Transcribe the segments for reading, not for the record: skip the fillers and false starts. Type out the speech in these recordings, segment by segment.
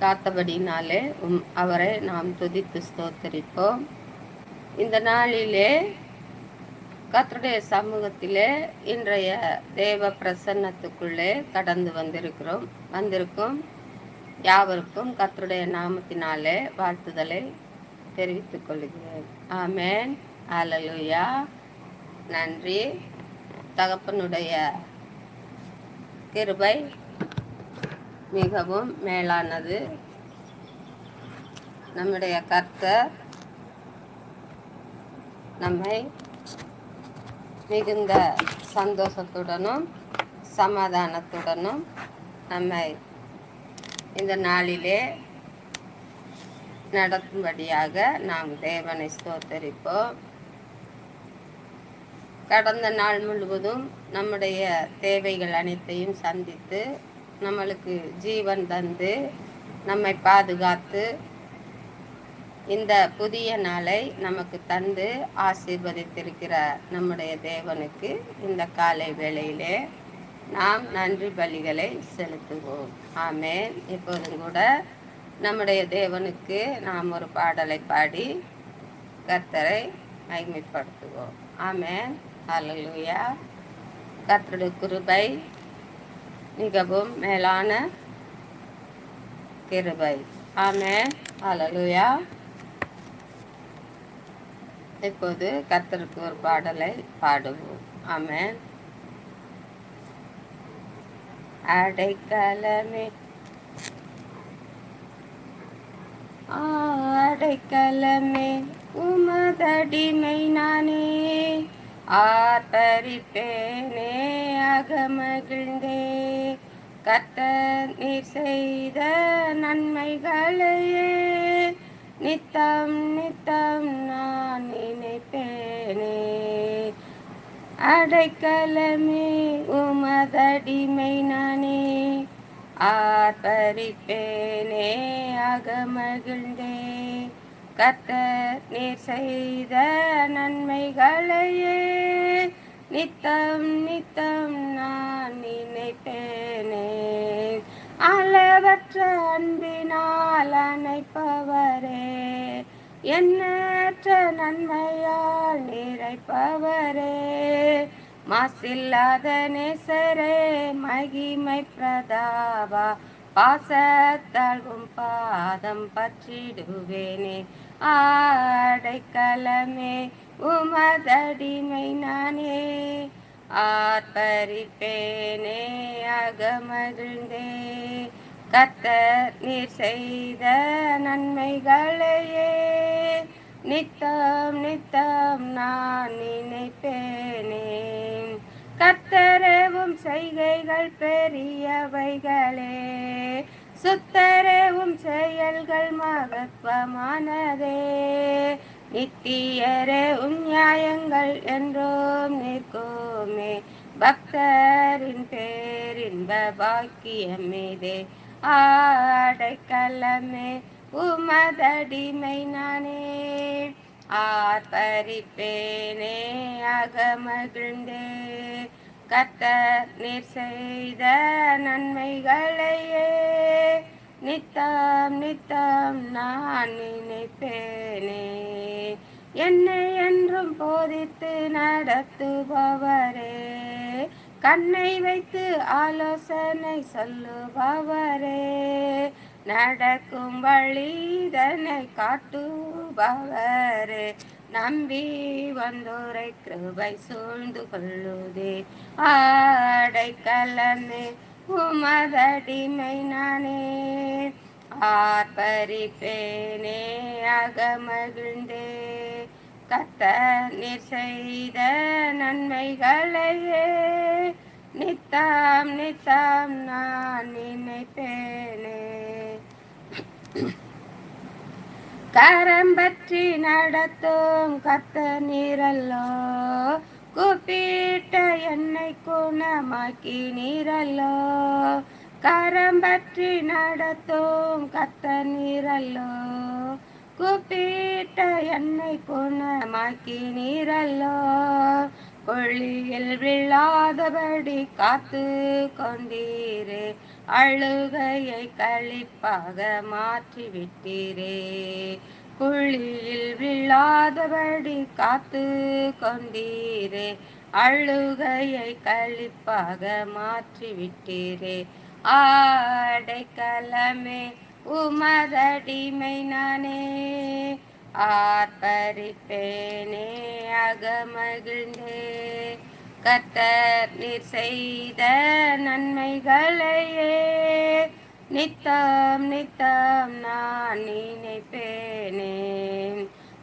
காத்தபடினாலே அவரை நாம் துதித்து ஸ்தோத்தரிப்போம். இந்த நாளிலே கர்த்தருடைய சமூகத்திலே இன்றைய தேவ பிரசன்னத்துக்குள்ளே கடந்து வந்திருக்கும் யாவருக்கும் கர்த்தருடைய நாமத்தினாலே வாழ்த்துதலை தெரிவித்துக் கொள்கிறேன். ஆமென். அல்லேலூயா. நன்றி. தகப்பனுடைய கிருபை மிகவும் மேலானது. நம்முடைய கர்த்தர் நம்மை மிகுந்த சந்தோஷத்துடனும் சமாதானத்துடனும் நம்மை இந்த நாளிலே நடத்தும்படியாக நாம் தேவனை ஸ்தோத்தரிப்போம். கடந்த நாள் முழுவதும் நம்முடைய தேவைகள் அனைத்தையும் சந்தித்து நம்மளுக்கு ஜீவன் தந்து நம்மை பாதுகாத்து இந்த புதிய நாளை நமக்கு தந்து ஆசீர்வதித்திருக்கிற நம்முடைய தேவனுக்கு இந்த காலை வேளையிலே நாம் நன்றி பலிகளை செலுத்துவோம். ஆமென். இப்போதும் கூட நம்முடைய தேவனுக்கு நாம் ஒரு பாடலை பாடி கர்த்தரை மகிமைப்படுத்துவோம். ஆமென். அல்லேலூயா. கர்த்தருடைய கிருபை மிகவும் மேலான கிருபை. ஆமென். அல்லேலூயா. இப்போது கர்த்தருக்கு ஒரு பாடலை பாடுவோம். ஆமென். அடைக்கலமே அடைக்கலமே உமதடிமை நானே, ஆர்ப்பரிப்பேனே அகமகிழ்ந்தே, கர்த்தர் நீர் செய்த நன்மைகளையே நித்தம் நித்தம் நான் நினைப்பேனே. அடைக்கலமே உமதடிமை நானே, ஆர்ப்பரிப்பேனே அகமகிழ்ந்தே, கர்த்தர் நீர் செய்த நன்மைகளையே நித்தம் நித்தம் நான் நினைப்பேனே. அளவற்ற அன்பினால் அணைப்பவரே, எண்ணற்ற நன்மையால் நிறைப்பவரே, மாசில்லாத நேசரே மகிமை பிரதாபா, பாசத்தாழ்வும் பாதம் பற்றிடுவேனே. அடைக்கலமே உமதடிமை நானே, ஆர்ப்பரிப்பேனே அகமகிழ்ந்தே, கர்த்தர் நீர் செய்த நன்மைகளையே நித்தம் நித்தம் நான் நினைப்பேனே. கர்த்தரேவும் செய்கைகள் பெரியவைகளே, சுத்தரேவும் செயல்கள் மகத்துவமானதே, நித்தியரே நியாயங்கள் என்றும் நிற்குமே, பக்தரின் பேரின்ப பாக்கியமிதே. அடைக்கலமே உமதடிமை நானே, ஆர்ப்பரிப்பேனே அகமகிழ்ந்தே, கர்த்தர் நீர் செய்த நன்மைகளையே நித்தம் நித்தம் நான் நினைப்பேனே. என்னை என்றும் போதித்து நடத்துபவரே, கண்ணை வைத்து ஆலோசனை சொல்லுபவரே, நடக்கும் வழிதனை காட்டுபவரே, நம்பி வந்தோரை கிருபை சூழ்ந்து கொள்ளுதே. அடைக்கலமே உமதடிமை நானே, ஆர்ப்பரிப்பேனே அகமகிழ்ந்தே, கர்த்தர் நீர் செய்த நன்மைகளையே நித்தம் நித்தம் நான் நினைப்பேனே. கரம் பற்றி நடத்தும் கர்த்தர் நீரல்லோ, கூப்பிட்ட என்னை குணமாக்கி நீரல்லோ, கரம் பற்றி நடத்தும் கர்த்தர் நீரல்லோ, கூப்பிட்ட என்னை குணமாக்கி நீரல்லோ, கொள்ளியில் விழாதபடி காத்து கொண்டீரே, அழுகையை களிப்பாக மாற்றிவிட்டீரே. குழியில் விழாதபடி காத்து கொண்டீரே. அழுகையை களிப்பாக மாற்றிவிட்டீரே. ஆடைக்கலமே உமதடிமை நானே, ஆர்ப்பரிப்பேனே அகமகிழ்ந்தே. கர்த்தர் நீர் செய்த நன்மைகளையே நித்தம் நித்தம் நான் நினைப்பேனே.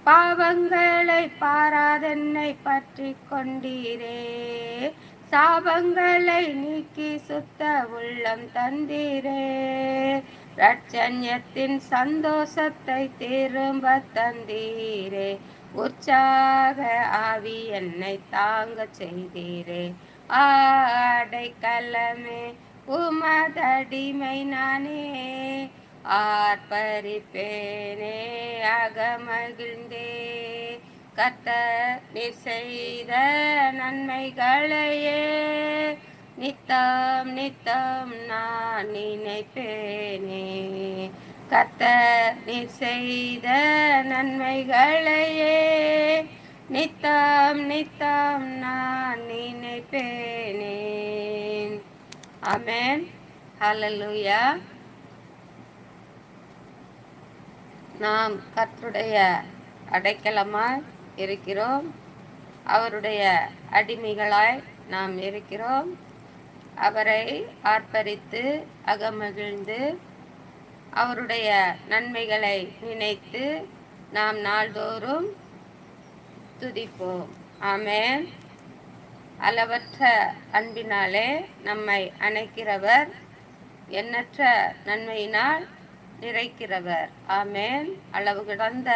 பாவங்களை பாராதென்னை பற்றி கொண்டீரே. சாபங்களை நீக்கி சுத்த உள்ளம் தந்தீரே. ரட்சண்யத்தின் சந்தோஷத்தை திரும்ப தந்தீரே. உற்சாக ஆவி என்னை தாங்க செய்தீரே. ஆடைக்கலமே உமதடிமை நானே, ஆர்ப்பரிப்பேனே அகமகிழ்ந்தே. கர்த்தர் நீர் செய்த நன்மைகளையே நித்தம் நித்தம் நான் நினைப்பேனே. கர்த்தர் நீர் செய்த நன்மைகளையே நித்தம் நித்தம் நான் நினைப்பேனே. ஆமென். ஹல்லேலூயா. நாம் கர்த்தருடைய அடைக்கலமாய் இருக்கிறோம். அவருடைய அடிமைகளாய் நாம் இருக்கிறோம். அவரை ஆர்ப்பரித்து அகமகிழ்ந்து அவருடைய நன்மைகளை நினைத்து நாம் நாள்தோறும் துதிப்போம். ஆமென். அளவற்ற அன்பினாலே நம்மை அணைக்கிறவர், எண்ணற்ற நன்மையினால் நிறைக்கிறவர். ஆமென். அளவு கடந்த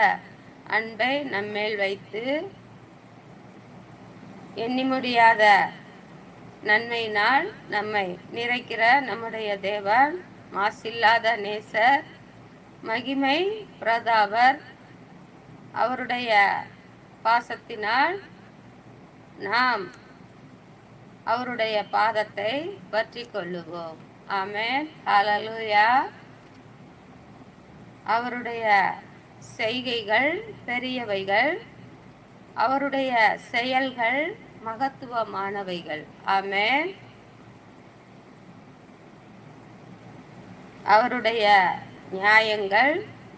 அன்பை நம்மேல் வைத்து எண்ணி முடியாத நன்மையினால் நம்மை நிறைக்கிற நம்முடைய தேவன் மாசில்லாத நேசர், மகிமை பிரதாபர். அவருடைய பாசத்தினால் நாம் அவருடைய பாதத்தை பற்றி கொள்ளுவோம். ஆமென். ஹல்லேலூயா. அவருடைய செய்கைகள் பெரியவைகள், அவருடைய செயல்கள் மகத்துவமானவைகள். ஆமென். அவருடைய நியாயங்கள்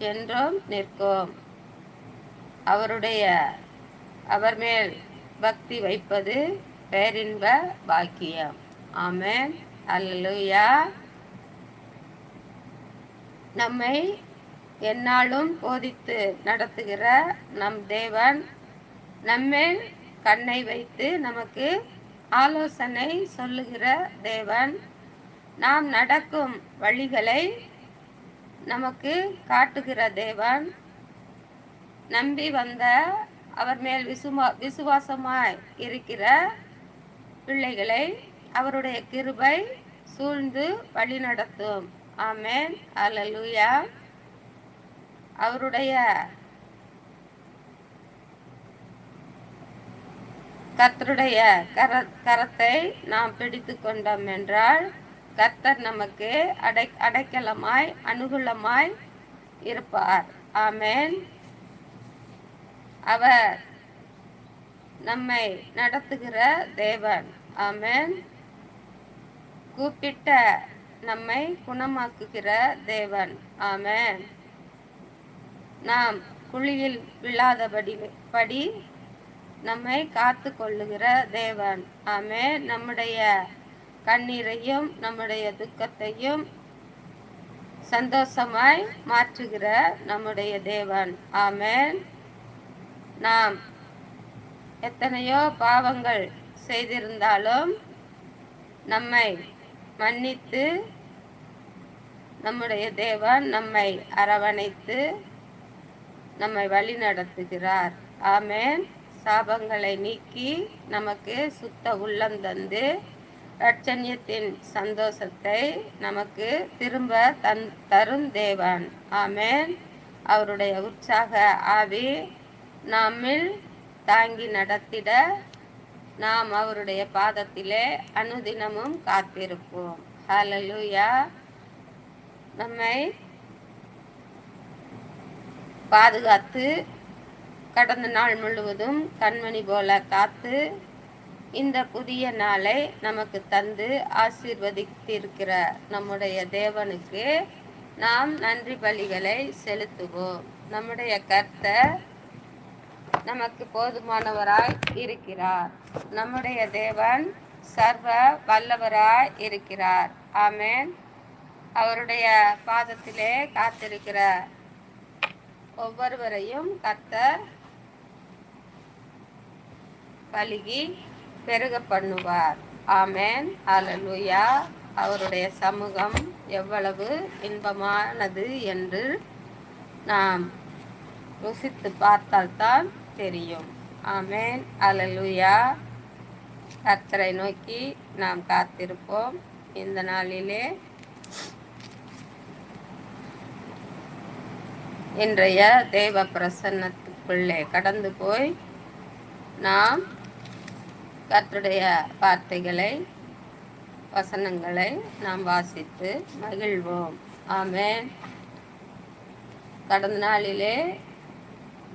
என்றும் நிற்கும். அவர் மேல் பக்தி வைப்பது பேரின்ப பாக்கியம். ஆமென். அல்லேலூயா. நம்மை எந்நாளும் போதித்து நடத்துகிற நம் தேவன் நம்மேல் கண்ணை வைத்து நமக்கு ஆலோசனை சொல்லுகிற தேவன், நாம் நடக்கும் வழிகளை நமக்கு காட்டுகிற தேவன், நம்பி வந்த அவர் மேல் விசுவாசமாய் இருக்கிற பிள்ளைகளை அவருடைய கிருபை சூழ்ந்து வழி நடத்தும். ஆமென். அல்லேலூயா. அவருடைய கர்த்தருடைய கரத்தை நாம் பிடித்து கொண்டோம் என்றால் கர்த்தர் நமக்கு அடைக்கலமாய் அனுகூலமாய் இருப்பார். ஆமென். அவர் நம்மை நடத்துகிற தேவன். ஆமென். கூப்பிட்ட நம்மை குணமாக்குகிற தேவன். ஆமென். நாம் குழியில் விழாதபடி நம்மை காத்து கொள்ளுகிற தேவன். ஆமென். நம்முடைய கண்ணீரையும் நம்முடைய துக்கத்தையும் சந்தோஷமாய் மாற்றுகிற நம்முடைய தேவன். ஆமென். நாம் எத்தனையோ பாவங்கள் செய்திருந்தாலும் நம்மை மன்னித்து நம்முடைய தேவன் நம்மை அரவணைத்து நம்மை வழி நடத்துகிறார். ஆமென். சாபங்களை நீக்கி நமக்கு சுத்த உள்ளம் தந்து ரட்சண்யத்தின் சந்தோஷத்தை நமக்கு திரும்ப தரும் தேவன். ஆமென். அவருடைய உற்சாக ஆவி நம்மில் தாங்கி நடத்திட நாம் அவருடைய பாதத்திலே அனுதினமும் காத்திருப்போம். ஹல்லேலூயா. நம்மை பாதுகாத்து கடந்த நாள் முழுவதும் கண்மணி போல காத்து இந்த புதிய நாளை நமக்கு தந்து ஆசீர்வதித்திருக்கிற நம்முடைய தேவனுக்கு நாம் நன்றி பலிகளை செலுத்துவோம். நம்முடைய கர்த்தர் நமக்கு போதுமானவராய் இருக்கிறார். நம்முடைய தேவன் சர்வ வல்லவராய் இருக்கிறார். ஆமென். அவருடைய பாதத்திலே காத்திருக்கிற ஒவ்வொருவரையும் கர்த்தர் பலுகி பெருக பண்ணுவார். ஆமென். அல்லேலூயா. அவருடைய சமூகம் எவ்வளவு இன்பமானது என்று நாம் ருசித்து பார்த்தால்தான் தெரியும். ஆமென். அல்லேலூயா. கர்த்தரை நோக்கி நாம் காத்திருப்போம். இந்த நாளிலே இன்றைய தேவ பிரசன்னத்துக்குள்ளே கடந்து போய் நாம் கர்த்தருடைய வார்த்தைகளை வசனங்களை நாம் வாசித்து மகிழ்வோம். ஆமென். கடந்த நாளிலே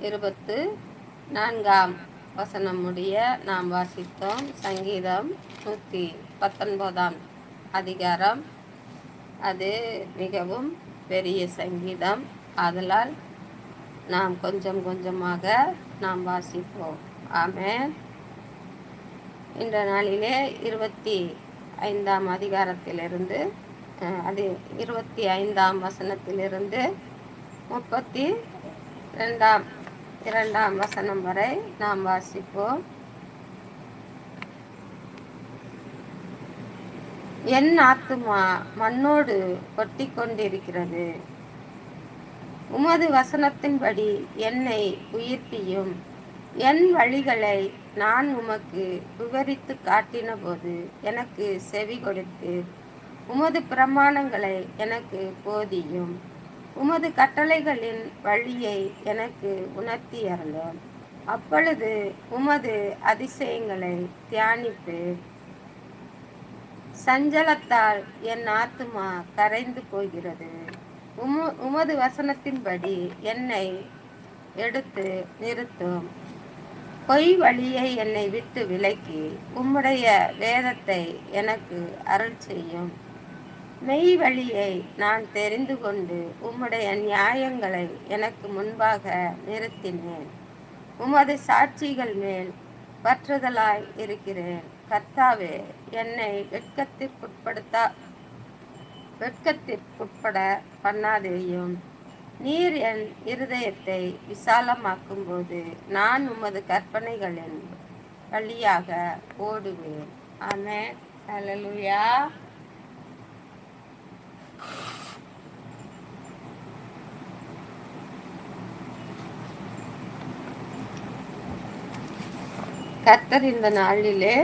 24ஆம் வசனம் முடிய நாம் வாசித்தோம். சங்கீதம் 119ஆம் அதிகாரம். அது மிகவும் பெரிய சங்கீதம். ஆதலால் நாம் கொஞ்சம் கொஞ்சமாக நாம் வாசிப்போம். ஆமென். இந்த நாளிலே 25ஆம் அதிகாரத்திலிருந்து அது 25ஆம் வசனத்திலிருந்து 32ஆம் வசனம் வரை நாம் வாசிப்போம். என் ஆத்துமா மண்ணோடு ஒட்டி கொண்டிருக்கிறது. உமது வசனத்தின்படி என்னை உயிர்ப்பியும். என் வழிகளை நான் உமக்கு விவரித்து காட்டின போது எனக்கு செவி கொடுத்து உமது பிரமாணங்களை எனக்கு போதியும். உமது கட்டளைகளின் வழியை எனக்கு உணர்த்தி அருளும். அப்பொழுது உமது அதிசயங்களை தியானிப்பு. சஞ்சலத்தால் என் ஆத்துமா கரைந்து போகிறது. உமது வசனத்தின்படி என்னை எடுத்து நிறுத்தும். பொய் வழியை என்னை விட்டு விலக்கி உம்முடைய வேதத்தை எனக்கு அருள் செய்யும். மெய் வழியை நான் தெரிந்து கொண்டு உம்முடைய நியாயங்களை எனக்கு முன்பாக நிறுத்தினேன். உமது சாட்சிகள் மேல் பற்றுதலாய் இருக்கிறேன். கர்த்தாவே, என்னை வெட்கத்திற்குட்பட பண்ணாதேயும். நீர் என் இருதயத்தை விசாலமாக்கும் போது நான் உமது கற்பனைகளின் வழியாக ஓடுவேன். ஆமென். அல்லேலூயா. கர்த்தர் இந்த நாளிலே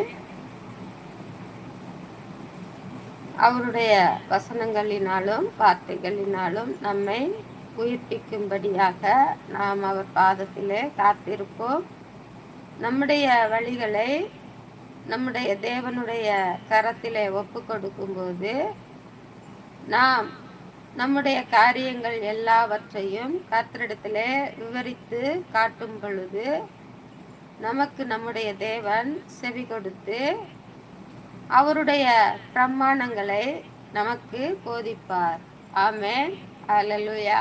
அவருடைய வசனங்களினாலும் வார்த்தைகளினாலும் நம்மை உயிர்ப்பிக்கும்படியாக நாம் அவர் பாதத்திலே காத்திருப்போம். நம்முடைய வழிகளை நம்முடைய தேவனுடைய கரத்திலே ஒப்பு கொடுக்கும்போது நாம் நம்முடைய காரியங்கள் எல்லாவற்றையும் கர்த்தரிடத்திலே விவரித்து காட்டும் பொழுது நமக்கு நம்முடைய தேவன் செவி கொடுத்து அவருடைய பிரமாணங்களை நமக்கு போதிப்பார். ஆமென். அல்லேலூயா.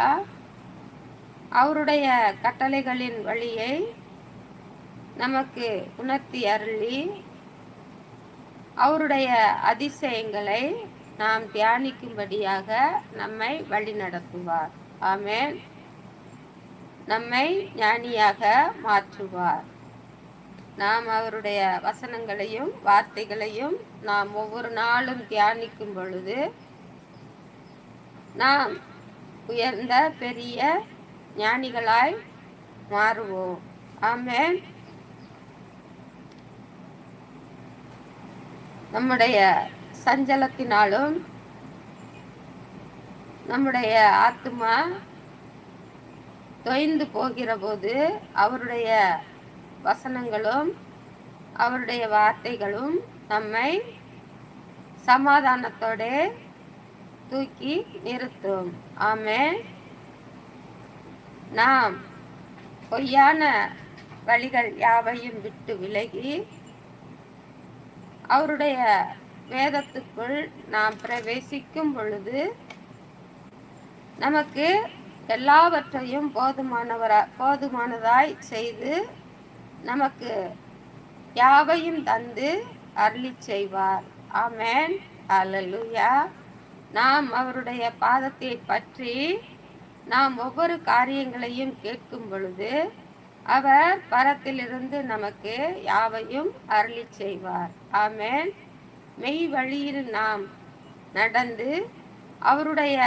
அவருடைய கட்டளைகளின் வழியை நமக்கு உணர்த்தி அருளி அவருடைய அதிசயங்களை நாம் தியானிக்கும்படியாக நம்மை வழி நடத்துவார். ஆமென். நம்மை ஞானியாக மாற்றுவார். நாம் அவருடைய வசனங்களையும் வார்த்தைகளையும் நாம் ஒவ்வொரு நாளும் தியானிக்கும் பொழுது நாம் உயர்ந்த பெரிய ஞானிகளாய் மாறுவோம். ஆமென். நம்முடைய சஞ்சலத்தினாலும் நம்முடைய ஆத்துமா தொய்ந்து போகிற போது அவருடைய வசனங்களும் அவருடைய வார்த்தைகளும் நம்மை சமாதானத்தோடு தூக்கி நிறுத்தும். ஆமென். நாம் பொய்யான வழிகள் யாவையும் விட்டு விலகி அவருடைய வேதத்துக்குள் நாம் பிரவேசிக்கும் பொழுது நமக்கு எல்லாவற்றையும் போதுமானதாய் செய்து நமக்கு யாவையும் தந்து அருளி செய்வார். ஆமென். அல்லேலூயா. நாம் அவருடைய பாதத்தை பற்றி நாம் ஒவ்வொரு காரியங்களையும் கேட்கும் பொழுது அவர் பரத்திலிருந்து நமக்கு யாவையும் அருளி செய்வார். ஆமென். மெய் வழியில் நாம் நடந்து அவருடைய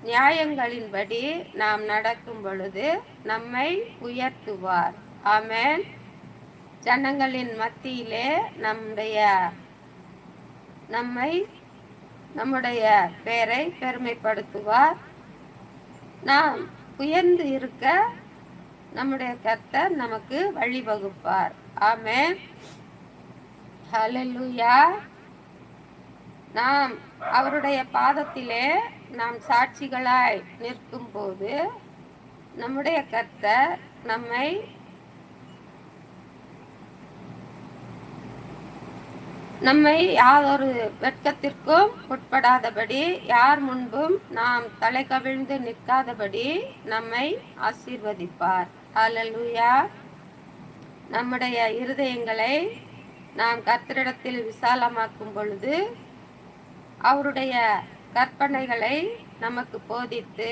நியாயங்களின்படி நாம் நடக்கும் பொழுது நம்மை உயர்த்துவார். ஆமென். ஜனங்களின் மத்தியிலே நம்முடைய பெயரை பெருமைப்படுத்துவார். நாம் உயர்ந்து இருக்க நம்முடைய கர்த்தர் நமக்கு வழிவகுப்பார். ஆமென். ஹல்லேலூயா. நாம் அவருடைய பாதத்திலே நாம் சாட்சிகளாய் நிற்கும் போது நம்முடைய கர்த்தர் நம்மை யாதொரு வெட்கத்திற்கும் உட்படாதபடி யார் முன்பும் நாம் தலை கவிழ்ந்து நிற்காதபடி நம்மை ஆசீர்வதிப்பார். ஹல்லேலூயா. நம்முடைய இருதயங்களை நாம் கர்த்தரிடத்தில் விசாலமாக்கும் பொழுது அவருடைய கற்பனைகளை நமக்கு போதித்து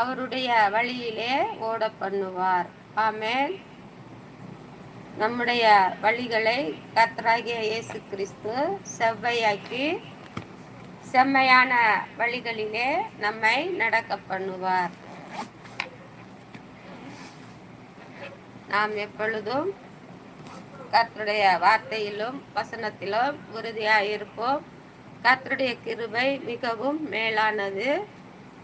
அவருடைய வழியிலே ஓட பண்ணுவார். ஆமென். நம்முடைய வழிகளை கர்த்தராகிய இயேசு கிறிஸ்து செவ்வையாக்கி செம்மையான வழிகளிலே நம்மை நடக்க பண்ணுவார். நாம் எப்பொழுதும் கர்த்தருடைய வார்த்தையிலும் வசனத்திலும் உறுதியாய் இருப்போம். கர்த்தருடைய கிருபை மிகவும் மேலானது.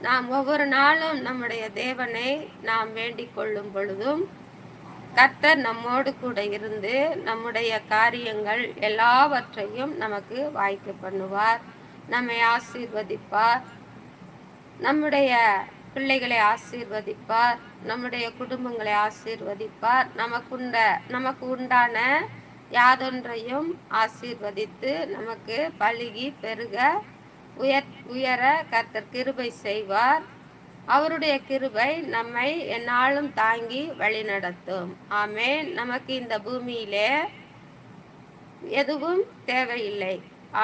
நாம் ஒவ்வொரு நாளும் நம்முடைய தேவனை நாம் வேண்டிக் கொள்ளும் பொழுதும் கர்த்தர் நம்மோடு கூட இருந்து நம்முடைய காரியங்கள் எல்லாவற்றையும் நமக்கு வாய்க்க பண்ணுவார். நம்மை ஆசீர்வதிப்பார். நம்முடைய பிள்ளைகளை ஆசீர்வதிப்பார். நம்முடைய குடும்பங்களை ஆசீர்வதிப்பார். நமக்கு உண்டான யாதொன்றையும் ஆசீர்வதித்து நமக்கு பலுகி பெருக உயர கர்த்தர் கிருபை செய்வார். அவருடைய கிருபை நம்மை எந்நாளும் தாங்கி வழி நடத்தும். ஆமென். நமக்கு இந்த பூமியிலே எதுவும் தேவையில்லை.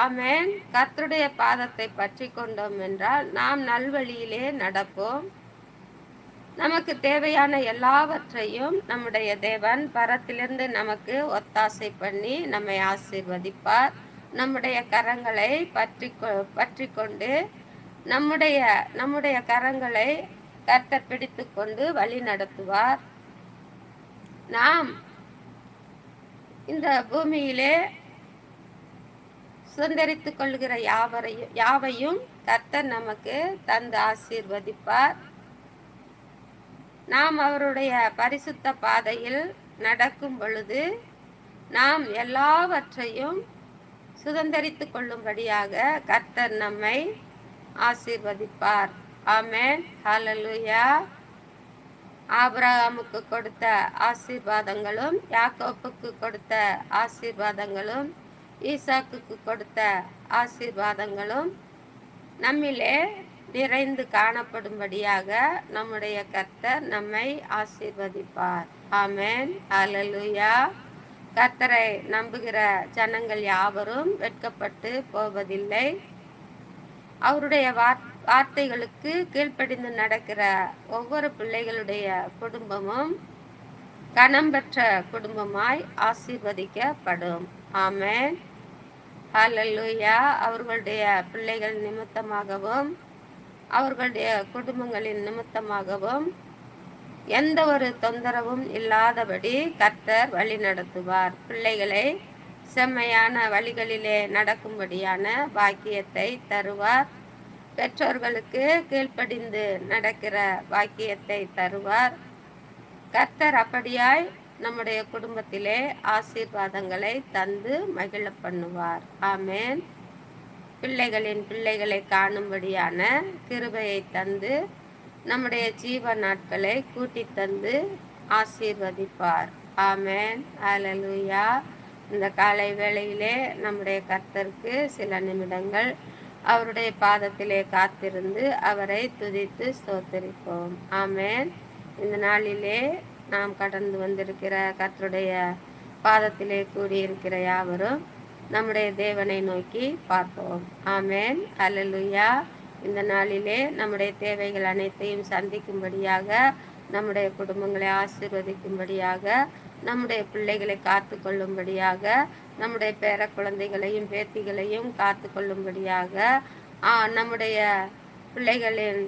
ஆமென். கர்த்தருடைய பாதத்தை பற்றி கொண்டோம் என்றால் நாம் நல்வழியிலே நடப்போம். நமக்கு தேவையான எல்லாவற்றையும் நம்முடைய தேவன் பரத்திலிருந்து நமக்கு ஒத்தாசை பண்ணி நம்மை ஆசீர்வதிப்பார். நம்முடைய கரங்களை பற்றி கொண்டு நம்முடைய கரங்களை கர்த்தர் பிடித்து கொண்டு வழி நடத்துவார். நாம் இந்த பூமியிலே சுதந்திரித்துக் கொள்கிற யாவையும் கர்த்தர் நமக்கு தந்து ஆசீர்வதிப்பார். நாம் அவருடைய பரிசுத்த பாதையில் நடக்கும் பொழுது நாம் எல்லாவற்றையும் சுதந்திரித்துக் கொள்ளும்படியாக கர்த்தர் நம்மை ஆசீர்வதிப்பார். ஆமென். ஹல்லேலூயா. ஆபிரகாமுக்கு கொடுத்த ஆசீர்வாதங்களும் யாக்கோப்புக்கு கொடுத்த ஆசீர்வாதங்களும் ஈசாக்குக்கு கொடுத்த ஆசீர்வாதங்களும் நம்மிலே நிறைந்து காணப்படும்படியாக நம்முடைய கர்த்தர் நம்மை ஆசீர்வதிப்பார். ஆமென். ஹல்லேலூயா. கர்த்தரை நம்புகிற ஜனங்கள் யாவரும் வெட்கப்பட்டு போவதில்லை. அவருடைய வார்த்தைகளுக்கு கீழ்ப்படிந்து நடக்கிற ஒவ்வொரு பிள்ளைகளுடைய குடும்பமும் கனம் பெற்ற குடும்பமாய் ஆசீர்வதிக்கப்படும். ஆமென். ஹல்லேலூயா. அவர்களுடைய பிள்ளைகள் நிமித்தமாகவும் அவர்களுடைய குடும்பங்களின் நிமித்தமாகவும் எந்த ஒரு தொந்தரவும் இல்லாதபடி கர்த்தர் வழி நடத்துவார். பிள்ளைகளை செம்மையான வழிகளிலே நடக்கும்படியான பாக்கியத்தை தருவார். பெற்றோர்களுக்கு கீழ்ப்படிந்து நடக்கிற பாக்கியத்தை தருவார். கர்த்தர் அப்படியாய் நம்முடைய குடும்பத்திலே ஆசீர்வாதங்களை தந்து மகிழ பண்ணுவார். ஆமென். பிள்ளைகளின் பிள்ளைகளை காணும்படியான கிருபையை தந்து நம்முடைய ஜீவ நாட்களை கூட்டி தந்து ஆசீர்வதிப்பார். ஆமென். அல்லேலூயா. இந்த காலை வேளையிலே நம்முடைய கர்த்தருக்கு சில நிமிடங்கள் அவருடைய பாதத்திலே காத்திருந்து அவரை துதித்து ஸ்தோத்தரிப்போம். ஆமென். இந்த நாளிலே நாம் கடந்து வந்திருக்கிற கர்த்தருடைய பாதத்திலே கூடியிருக்கிற யாவரும் நம்முடைய தேவனை நோக்கி பார்ப்போம். ஆமென். அல்லேலூயா. இந்த நாளிலே நம்முடைய தேவைகள் அனைத்தையும் சந்திக்கும்படியாக, நம்முடைய குடும்பங்களை ஆசீர்வதிக்கும்படியாக, நம்முடைய பிள்ளைகளை காத்து கொள்ளும்படியாக, நம்முடைய பேர குழந்தைகளையும் பேத்திகளையும் காத்து கொள்ளும்படியாக, நம்முடைய பிள்ளைகளின்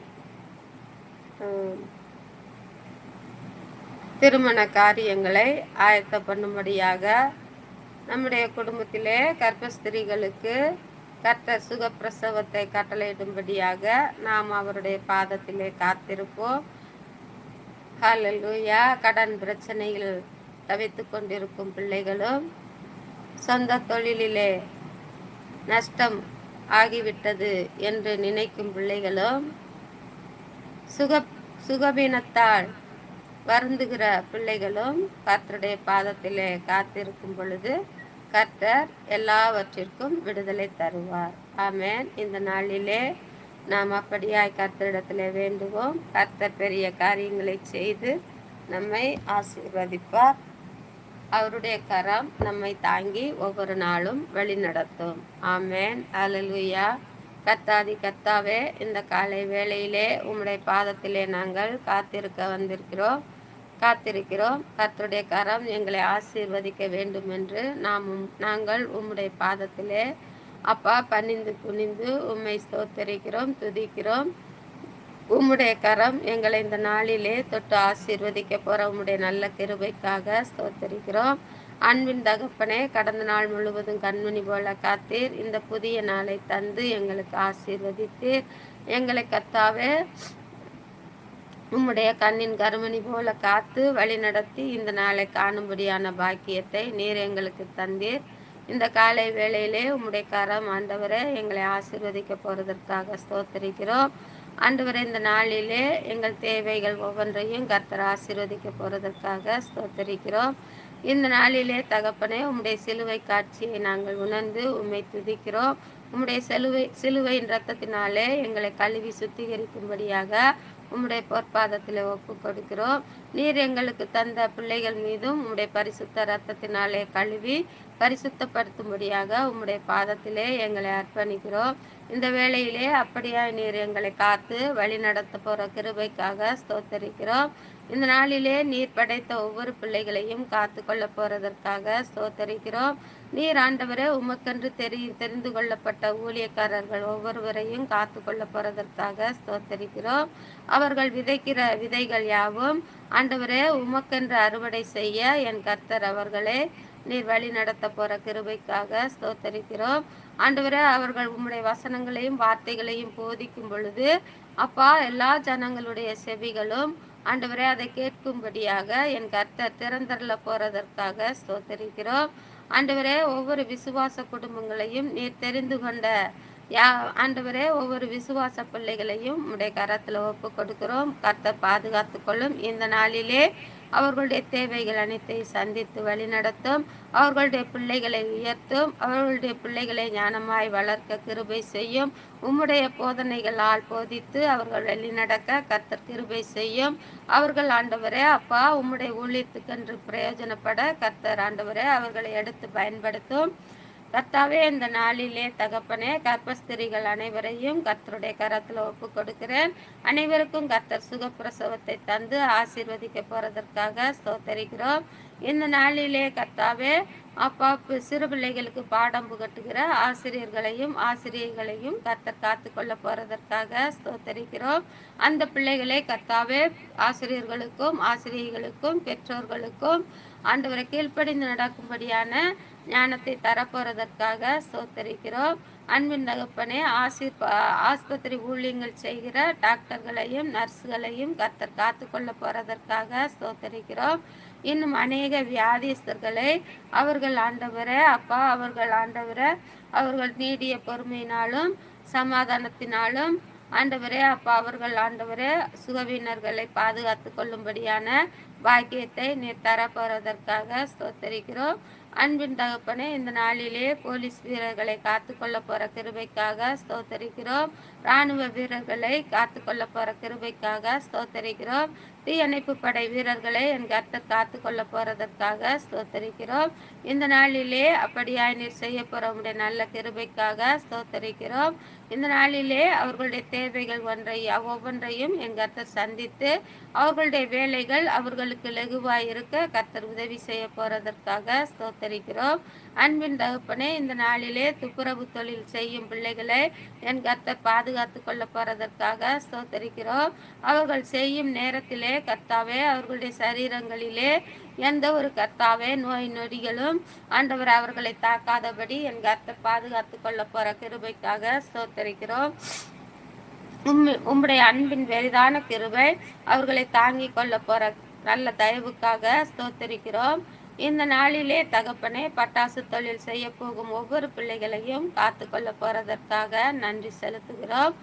திருமண காரியங்களை ஆயத்த பண்ணும்படியாக, நம்முடைய குடும்பத்திலே கர்ப்பஸ்திரீகளுக்கு கர்த்தர் சுகப்பிரசவத்தை கட்டளையிடும்படியாக நாம் அவருடைய பாதத்திலே காத்திருப்போம். ஹல்லேலூயா. கடன் பிரச்சனையில் தவித்து கொண்டிருக்கும் பிள்ளைகளும், சொந்த தொழிலிலே நஷ்டம் ஆகிவிட்டது என்று நினைக்கும் பிள்ளைகளும், சுகபீனத்தால் வருந்துகிற பிள்ளைகளும் கர்த்தருடைய பாதத்திலே காத்திருக்கும் பொழுது கர்த்தர் எல்லாவற்றிற்கும் விடுதலை தருவார். ஆமென். இந்த நாளிலே நாம் அப்படியாய் கர்த்தரிடத்திலே வேண்டுவோம். கர்த்தர் பெரிய காரியங்களை செய்து நம்மை ஆசீர்வதிப்பார். அவருடைய கரம் நம்மை தாங்கி ஒவ்வொரு நாளும் வழி நடத்தும். ஆமென். அல்லேலூயா. கர்த்தாதி கர்த்தாவே, இந்த காலை வேளையிலே உம்முடைய பாதத்திலே நாங்கள் காத்திருக்கிறோம். கர்த்தருடைய கரம் எங்களை ஆசீர்வதிக்க வேண்டும் என்று நாங்கள் உம்முடைய பாதத்திலே அப்பா பணிந்து குனிந்து உம்மை ஸ்தோத்தரிக்கிறோம், துதிக்கிறோம். உம்முடைய கரம் எங்களை இந்த நாளிலே தொட்டு ஆசீர்வதிக்க போற உம்முடைய நல்ல கிருபைக்காக ஸ்தோத்தரிக்கிறோம். அன்பின் தகப்பனே, கடந்த நாள் முழுவதும் கண்மணி போல காத்தீர். இந்த புதிய நாளை தந்து எங்களுக்கு ஆசீர்வதித்தீர். எங்களை கர்த்தாவே உம்முடைய கண்ணின் கருமணி போல காத்து வழி நடத்தி இந்த நாளை காணும்படியான பாக்கியத்தை நீர் எங்களுக்கு தந்தீர். இந்த காலை வேளையிலே உம்முடைய கரம் ஆண்டவரே எங்களை ஆசீர்வதிக்க போறதற்காக ஸ்தோத்தரிக்கிறோம். ஆண்டவரே, இந்த நாளிலே எங்கள் தேவைகள் ஒவ்வொன்றையும் கர்த்தர் ஆசீர்வதிக்க போறதற்காக ஸ்தோத்தரிக்கிறோம். இந்த நாளிலே தகப்பனே, உம்முடைய சிலுவை காட்சியை நாங்கள் உணர்ந்து உம்மை துதிக்கிறோம். உம்முடைய சிலுவையின் இரத்தத்தினாலே எங்களை கழுவி சுத்திகரிக்கும்படியாக உம்முடைய பொற்பாதத்தில் ஒப்பு கொடுக்கிறோம். நீர் எங்களுக்கு தந்த பிள்ளைகள் மீதும் உம்முடைய பரிசுத்த இரத்தத்தினாலே கழுவி பரிசுத்தப்படுத்தும்படியாக உம்முடைய பாதத்திலே எங்களை அர்ப்பணிக்கிறோம். இந்த வேளையிலே அப்படியாய் நீர் எங்களை காத்து வழி நடத்த போற கிருபைக்காக ஸ்தோத்தரிக்கிறோம். இந்த நாளிலே நீர் படைத்த ஒவ்வொரு பிள்ளைகளையும் காத்து கொள்ள போறதற்காக ஸ்தோத்தரிக்கிறோம். நீர் ஆண்டவரே உமக்கென்று தெரிந்து கொள்ளப்பட்ட ஊழியக்காரர்கள் ஒவ்வொருவரையும் காத்து கொள்ள போறதற்காக ஸ்தோத்தரிக்கிறோம். அவர்கள் விதைக்கிற விதைகள் யாவும் ஆண்டவரே உமக்கென்று அறுவடை செய்ய என் கர்த்தர் அவர்களே நீர் வழி நடத்த போற கிருபைக்காக ஸ்தோத்தரிக்கிறோம். ஆண்டவரே, அவர்கள் உம்முடைய வசனங்களையும் வார்த்தைகளையும் போதிக்கும் பொழுது அப்பா எல்லா ஜனங்களுடைய செவிகளும் ஆண்டவரே அதை கேட்கும்படியாக என் கர்த்தர் திறந்தரல போறதற்காக ஸ்தோத்தரிக்கிறோம். ஆண்டவரே, ஒவ்வொரு விசுவாச குடும்பங்களையும் நீர் தெரிந்து கொண்ட ஆண்டவரே, ஒவ்வொரு விசுவாச பிள்ளைகளையும் உடைய கரத்தில் ஒப்பு கொடுக்கிறோம். கர்த்தர் பாதுகாத்து கொள்ளும். இந்த நாளிலே அவர்களுடைய தேவைகள் அனைத்தையும் சந்தித்து வழி நடத்தும். அவர்களுடைய பிள்ளைகளை உயர்த்தும். அவர்களுடைய பிள்ளைகளை ஞானமாய் வளர்க்க கிருபை செய்யும். உம்முடைய போதனைகளால் போதித்து அவர்கள் வழி நடக்க கர்த்தர் கிருபை செய்யும். அவர்கள் ஆண்டவரே அப்பா உம்முடைய ஊழியத்துக்கென்று பிரயோஜனப்பட கர்த்தர் ஆண்டவரே அவர்களை எடுத்து பயன்படுத்தும். கர்த்தாவே, இந்த நாளிலே தகப்பனே கர்ப்பஸ்திரிகள் அனைவரையும் கர்த்தருடைய கரத்தில் ஒப்பு கொடுக்கிறேன். அனைவருக்கும் கர்த்தர் சுகப்பிரசவத்தை தந்து ஆசீர்வதிக்க போறதற்காக ஸ்தோத்தரிக்கிறோம். இந்த நாளிலே கர்த்தாவே அப்பா சிறு பிள்ளைகளுக்கு பாடம் புகட்டுகிற ஆசிரியர்களையும் கர்த்தர் காத்து கொள்ள போறதற்காக ஸ்தோத்தரிக்கிறோம். அந்த பிள்ளைகளை கர்த்தாவே ஆசிரியர்களுக்கும் பெற்றோர்களுக்கும் ஆண்டவரை கீழ்ப்படிந்து நடக்கும்படியான ஞானத்தை தரப்போறதற்காக ஸ்தோத்தரிக்கிறோம். அன்பின் தகப்பனே, ஆஸ்பத்திரி ஊழியங்கள் செய்கிற டாக்டர்களையும் நர்ஸுகளையும் கர்த்தர் காத்துக்கொள்ள போறதற்காக ஸ்தோத்தரிக்கிறோம். இன்னும் அநேக வியாதிஸ்தர்களை அவர்கள் ஆண்டவரே அப்பா, அவர்கள் ஆண்டவரே, அவர்கள் நீடிய பொறுமையினாலும் சமாதானத்தினாலும் ஆண்டவரே அப்பா, அவர்கள் ஆண்டவரே சுகவீனர்களை பாதுகாத்து கொள்ளும்படியான பாக்கியத்தை நீர் தரப்போறதற்காக ஸ்தோத்தரிக்கிறோம். அன்பின் தகப்பனே, இந்த நாளிலே போலீஸ் வீரர்களை காத்து கொள்ள போற கிருபைக்காக ஸ்தோத்தரிக்கிறோம். இராணுவ வீரர்களை காத்து கொள்ள போற கிருபைக்காக ஸ்தோத்தரிக்கிறோம். தீயணைப்பு படை வீரர்களை என் கர்த்தர் காத்து கொள்ள போறதற்காக ஸ்தோத்தரிக்கிறோம். இந்த நாளிலே அப்படியாய் நீர் செய்ய போற உடைய நல்ல கிருபைக்காக ஸ்தோத்தரிக்கிறோம். இந்த நாளிலே அவர்களுடைய தேவைகள் ஒவ்வொன்றையும் என் கர்த்தர் சந்தித்து அவர்களுடைய வேலைகள் அவர்களுக்கு லகுவாய் இருக்க கர்த்தர் உதவி செய்ய போறதற்காக ஸ்தோத்தரிக்கிறோம். அன்பின் தகப்பனே, இந்த நாளிலே துப்புரவு தொழில் செய்யும் பிள்ளைகளை என் கர்த்தர் பாதுகாத்து கொள்ள போறதற்காக ஸ்தோத்தரிக்கிறோம். அவர்கள் செய்யும் நேரத்திலே கர்த்தாவே அவர்களுடைய சரீரங்களிலே எந்த ஒரு கர்த்தாவே நோய் நொடிகளும் ஆண்டவர் அவர்களை தாக்காதபடி என் கர்த்தர் பாதுகாத்து கொள்ள போற கிருபைக்காக ஸ்தோத்தரிக்கிறோம். உம்முடைய அன்பின் வெறிதான கிருபை அவர்களை தாங்கி கொள்ள போற நல்ல தயவுக்காக ஸ்தோத்தரிக்கிறோம். இந்த நாளிலே தகப்பனே, பட்டாசு தொழில் செய்ய போகும் ஒவ்வொரு பிள்ளைகளையும் காத்து கொள்ள போறதற்காக நன்றி செலுத்துகிறோம்.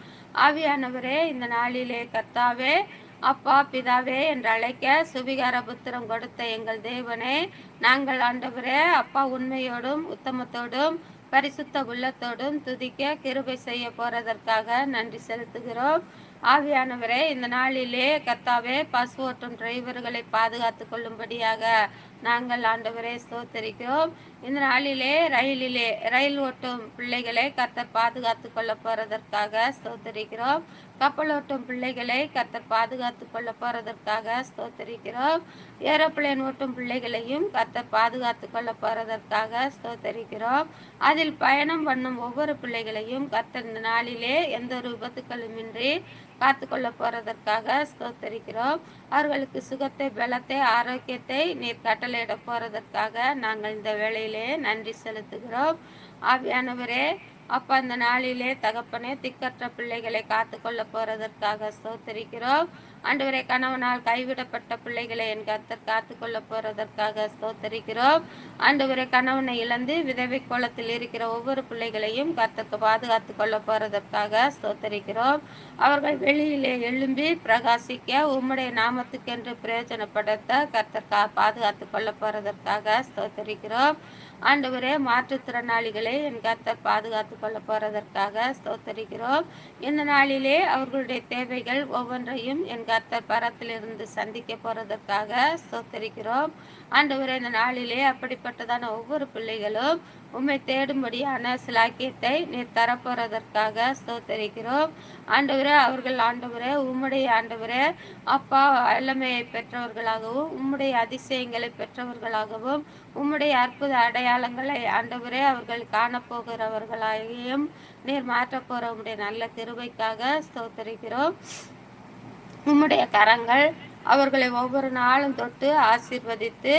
ஆவியானவரே, இந்த நாளிலே கர்த்தாவே அப்பா பிதாவே என்று அழைக்க சுபிகார புத்திரம் கொடுத்த எங்கள் தேவனே, நாங்கள் ஆண்டவரே அப்பா உண்மையோடும் உத்தமத்தோடும் பரிசுத்த உள்ளத்தோடும் துதிக்க கிருபை செய்ய போறதற்காக நன்றி செலுத்துகிறோம். ஆவியானவரே, இந்த நாளிலே கர்த்தாவே பசு ஓட்டும் டிரைவர்களை பாதுகாத்து கொள்ளும்படியாக நாங்கள் ஆண்டவரே ஸ்தோத்தரிக்கிறோம். இந்த நாளிலே ரயில் ஓட்டும் பிள்ளைகளை கர்த்தர் பாதுகாத்து கொள்ள போறதற்காக ஸ்தோத்தரிக்கிறோம். கப்பல் ஓட்டும் பிள்ளைகளை கர்த்தர் பாதுகாத்து கொள்ள போறதற்காக ஸ்தோத்தரிக்கிறோம். ஏரோப்ளேன் ஓட்டும் பிள்ளைகளையும் கர்த்தர் பாதுகாத்து கொள்ள போறதற்காக ஸ்தோத்தரிக்கிறோம். அதில் பயணம் பண்ணும் ஒவ்வொரு பிள்ளைகளையும் கர்த்தர் இந்த நாளிலே எந்த ஒரு விபத்துக்களுமின்றி காத்து கொள்ள போறதற்காக ஸ்தோத்தரிக்கிறோம். அவர்களுக்கு சுகத்தை, பலத்தை, ஆரோக்கியத்தை நீர் கட்டளையிட போறதற்காக நாங்கள் இந்த வேளையிலே நன்றி செலுத்துகிறோம். ஆவியானவரே அப்பா, இந்த நாளிலே தகப்பனே திக்கற்ற பிள்ளைகளை காத்து கொள்ள போறதற்காக ஸ்தோத்தரிக்கிறோம். ஆண்டவரே, கணவனால் கைவிடப்பட்ட பிள்ளைகளை என் கர்த்தர் காத்து கொள்ள போறதற்காக ஸ்தோத்தரிக்கிறோம். ஆண்டவரே, கணவனை இழந்து விதவை கோலத்தில் இருக்கிற ஒவ்வொரு பிள்ளைகளையும் கர்த்தருக்கு பாதுகாத்து கொள்ள போறதற்காக ஸ்தோத்தரிக்கிறோம். அவர்கள் வெளியிலே எழும்பி பிரகாசிக்க உம்முடைய நாமத்துக்கென்று பிரயோஜனப்படுத்த கர்த்தர் பாதுகாத்து கொள்ள போறதற்காக ஸ்தோத்தரிக்கிறோம். ஆண்டவரே, மாற்றுத்திறனாளிகளை என் கர்த்தர் பாதுகாத்து கொள்ள போறதற்காக ஸ்தோத்தரிக்கிறோம். இந்த நாளிலே அவர்களுடைய தேவைகள் ஒவ்வொன்றையும் என் கர்த்தர் பரத்திலிருந்து சந்திக்க போறதற்காக ஸ்தோத்தரிக்கிறோம். ஆண்டவரே, இந்த நாளிலே அப்படிப்பட்டதான ஒவ்வொரு பிள்ளைகளும் உம்மை தேடும்படியான சிலாக்கியத்தை நீர் தரப்போறதற்காக ஸ்தோத்தரிக்கிறோம். ஆண்டவரே, அவர்கள் ஆண்டவரே உம்முடைய ஆண்டவரே அப்பா வல்லமையை பெற்றவர்களாகவும் உம்முடைய அதிசயங்களை பெற்றவர்களாகவும் உம்முடைய அற்புத அடையாளங்களை ஆண்டவரே அவர்கள் காணப்போகிறவர்களாகவும் நீர் மாற்றப் போற உம்முடைய நல்ல கிருபைக்காக ஸ்தோத்தரிக்கிறோம். உம்முடைய கரங்கள் அவர்களை ஒவ்வொரு நாளும் தொட்டு ஆசீர்வதித்து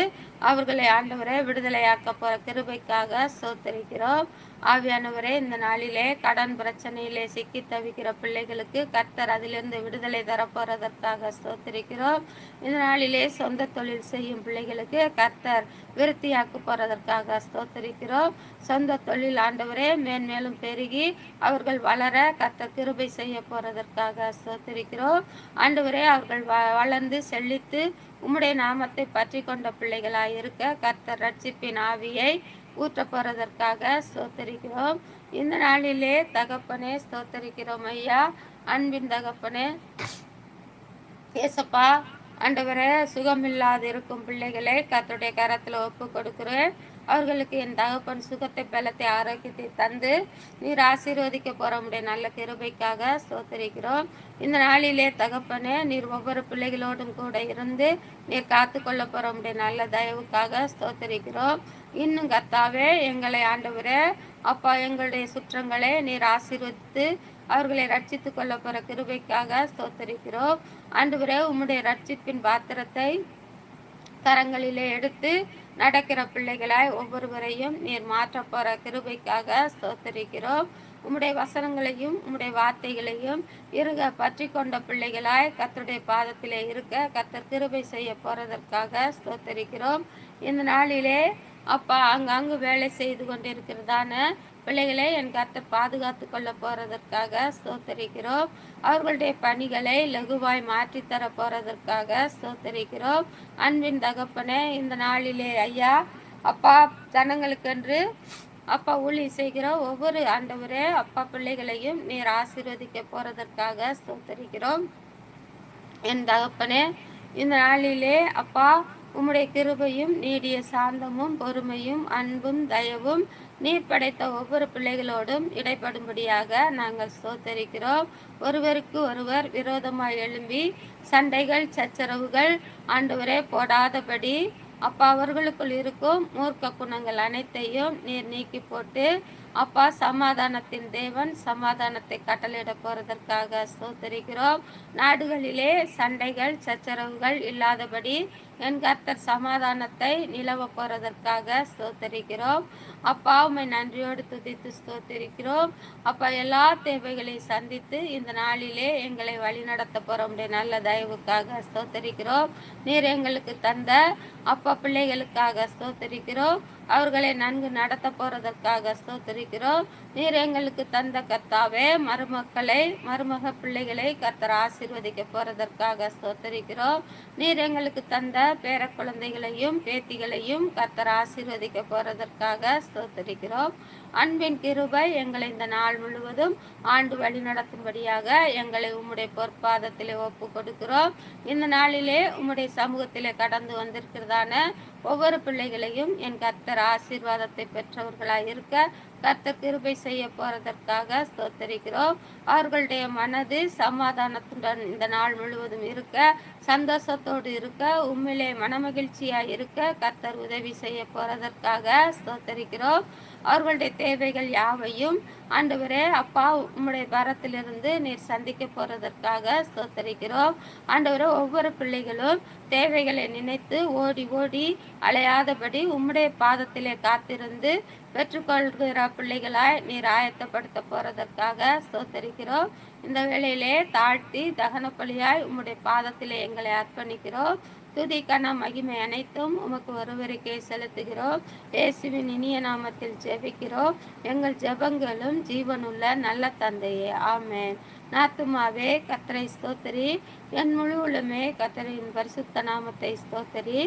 அவர்களை ஆண்டவரை விடுதலையாக்க போற கிருபைக்காக ஸ்தோத்தரிக்கிறோம். ஆவியானவரே, இந்த நாளிலே கடன் பிரச்சனையிலே சிக்கி தவிக்கிற பிள்ளைகளுக்கு கர்த்தர் அதிலிருந்து விடுதலை தரப்போறதற்காக ஸ்தோத்தரிக்கிறோம். இந்த நாளிலே சொந்த தொழில் செய்யும் பிள்ளைகளுக்கு கர்த்தர் விருத்தியாக்க போறதற்காக ஸ்தோத்தரிக்கிறோம். சொந்த தொழில் ஆண்டவரே மேன்மேலும் பெருகி அவர்கள் வளர கர்த்தர் கிருபை செய்ய போறதற்காக ஸ்தோத்தரிக்கிறோம். ஆண்டவரே, அவர்கள் வளர்ந்து செழித்து உம்முடைய நாமத்தை பற்றி கொண்ட பிள்ளைகளாய் இருக்க கர்த்தர் ரட்சிப்பின் ஆவியை ஊற்ற போறதற்காக ஸ்தோத்தரிக்கிறோம். இந்த நாளிலே தகப்பனே ஸ்தோத்தரிக்கிறோம் ஐயா. அன்பின் தகப்பனே ஏசப்பா, ஆண்டவரே சுகமில்லாது இருக்கும் பிள்ளைகளை கர்த்தருடைய கரத்தில் ஒப்பு கொடுக்கிறேன். அவர்களுக்கு என் தகப்பன் சுகத்தை, பலத்தை, ஆரோக்கியத்தை தந்து நீர் ஆசீர்வதிக்க போற உடைய நல்ல கிருபைக்காக ஸ்தோத்தரிக்கிறோம். இந்த நாளிலே தகப்பனே நீர் ஒவ்வொரு பிள்ளைகளோடும் கூட இருந்து நீர் காத்து கொள்ள போற உடைய நல்ல தயவுக்காக ஸ்தோத்தரிக்கிறோம். இன்னும் கர்த்தாவே எங்களை ஆண்டவரே அப்பா எங்களுடைய சுற்றங்களை நீர் ஆசீர்வதித்து அவர்களை ரட்சித்து கொள்ள போற கிருபைக்காக ஸ்தோத்தரிக்கிறோம். ஆண்டவரே, உம்முடைய ரட்சிப்பின் பாத்திரத்தை கரங்களிலே எடுத்து நடக்கிற பிள்ளைகளாய் ஒவ்வொருவரையும் நீர் மாற்ற போற கிருபைக்காக ஸ்தோத்தரிக்கிறோம். உம்முடைய வசனங்களையும் உம்முடைய வார்த்தைகளையும் இருக பற்றி கொண்ட பிள்ளைகளாய் கர்த்தருடைய பாதத்திலே இருக்க கர்த்தர் கிருபை செய்ய போறதற்காக ஸ்தோத்தரிக்கிறோம். இந்த நாளிலே அப்பா அங்கங்கு வேலை செய்து கொண்டிருக்கிறதான பிள்ளைகளை என் கர்த்தர் பாதுகாத்து கொள்ள போறதற்காக ஸ்தோத்தரிக்கிறோம். அவர்களுடைய பணிகளை லகுவாய் மாற்றித்தர போறதற்காக ஸ்தோத்தரிக்கிறோம். அன்பின் தகப்பனே, இந்த நாளிலே ஐயா அப்பா ஜனங்களுக்கென்று அப்பா ஊழியம் செய்கிற ஒவ்வொரு ஆண்டவரே அப்பா பிள்ளைகளையும் நீர் ஆசீர்வதிக்க போறதற்காக ஸ்தோத்தரிக்கிறோம். என் தகப்பனே, இந்த நாளிலே அப்பா உம்முடைய கிருபையும் நீடிய சாந்தமும் பொறுமையும் அன்பும் தயவும் நீர் படைத்த ஒவ்வொரு பிள்ளைகளோடும் இடைப்படும்படியாக நாங்கள் ஸ்தோத்தரிக்கிறோம். ஒருவருக்கு ஒருவர் விரோதமாய் எழும்பி சண்டைகள் சச்சரவுகள் ஆண்டவரே போடாதபடி அப்பா அவர்களுக்குள் இருக்கும் மூர்க்க குணங்கள் அனைத்தையும் நீர் நீக்கி போட்டு அப்பா சமாதானத்தின் தேவன் சமாதானத்தை கட்டளையிட போறதற்காக ஸ்தோத்தரிக்கிறோம். நாடுகளிலே சண்டைகள் சச்சரவுகள் இல்லாதபடி என் கர்த்தர் சமாதானத்தை நிலவ போறதற்காக ஸ்தோத்தரிக்கிறோம். அப்பா உம்மை நன்றியோடு துதித்து ஸ்தோத்தரிக்கிறோம். அப்பா எல்லா தேவைகளையும் சந்தித்து இந்த நாளிலே எங்களை வழிநடத்த போறோம்டைய நல்ல தயவுக்காக ஸ்தோத்தரிக்கிறோம். நீர் எங்களுக்கு தந்த அப்பா பிள்ளைகளுக்காக ஸ்தோத்தரிக்கிறோம். அவர்களை நன்கு நடத்த போறதற்காக ஸ்தோத்தரிக்கிறோம். நீர் எங்களுக்கு தந்த கர்த்தாவே மருமக பிள்ளைகளை கர்த்தர் ஆசீர்வதிக்க போறதற்காக ஸ்தோத்தரிக்கிறோம். நீர் எங்களுக்கு தந்த பேர குழந்தைகளையும் பேத்திகளையும் கர்த்தர் ஆசீர்வதிக்க போறதற்காக ஸ்தோத்தரிக்கிறோம். அன்பின் கிருபை எங்களை இந்த நாள் முழுவதும் ஆண்டு வழி நடத்தும்படியாக எங்களை உம்முடைய பொற்பாதத்திலே ஒப்பு கொடுக்கிறோம். இந்த நாளிலே உம்முடைய சமூகத்திலே கடந்து வந்திருக்கிறதான ஒவ்வொரு பிள்ளைகளையும் என் கர்த்தர் ஆசீர்வாதத்தை பெற்றவர்களாய் இருக்க கர்த்தர் கிருபை செய்ய போறதற்காக ஸ்தோத்தரிக்கிறோம். அவர்களுடைய மனது சமாதானத்துடன் இந்த நாள் முழுவதும் இருக்க சந்தோஷத்தோடு இருக்க உம்மிலே மனமகிழ்ச்சியாய் இருக்க கர்த்தர் உதவி செய்ய போறதற்காக ஸ்தோத்தரிக்கிறோம். அவர்களுடைய தேவைகள் யாவையும் ஆண்டவரே அப்பா உம்முடைய பரத்திலிருந்து நீர் சந்திக்க போறதற்காக ஸ்தோத்தரிக்கிறோம். ஆண்டவரே ஒவ்வொரு பிள்ளைகளும் தேவைகளை நினைத்து ஓடி ஓடி அலையாதபடி உம்முடைய பாதத்திலே காத்திருந்து பெற்றுக்கொள்கிற பிள்ளைகளாய் நீர் ஆயத்தப்படுத்த போறதற்காக ஸ்தோத்தரிக்கிறோம். இந்த வேளையிலே தாழ்த்தி தகன பலியாய் உம்முடைய பாதத்திலே எங்களை அர்ப்பணிக்கிறோம். துதி கன மகிமை அனைத்தும் உமக்கு ஒருவருக்கே செலுத்துகிறோம். இயேசுவின் இனிய நாமத்தில் ஜெபிக்கிறோம். எங்கள் ஜெபங்களும் ஜீவனுள்ள நல்ல தந்தையே, ஆமென். நாத்துமாவே கர்த்தரை ஸ்தோத்திரி, என் முழு உள்ளமே கர்த்தரின் பரிசுத்த நாமத்தை ஸ்தோத்திரி.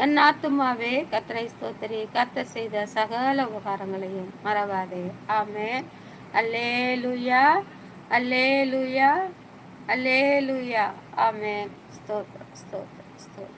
என் நாத்துமாவே கர்த்தரை ஸ்தோத்திரி, கர்த்தர் செய்த சகல உபகாரங்களையும் மறவாதே, ஆமென். அல்லேலூயா, அல்லேலூயா, அல்லேலூயா, ஆமென். ஸ்தோத்திரம், ஸ்தோத்திரம், ஸ்தோத்திரம்.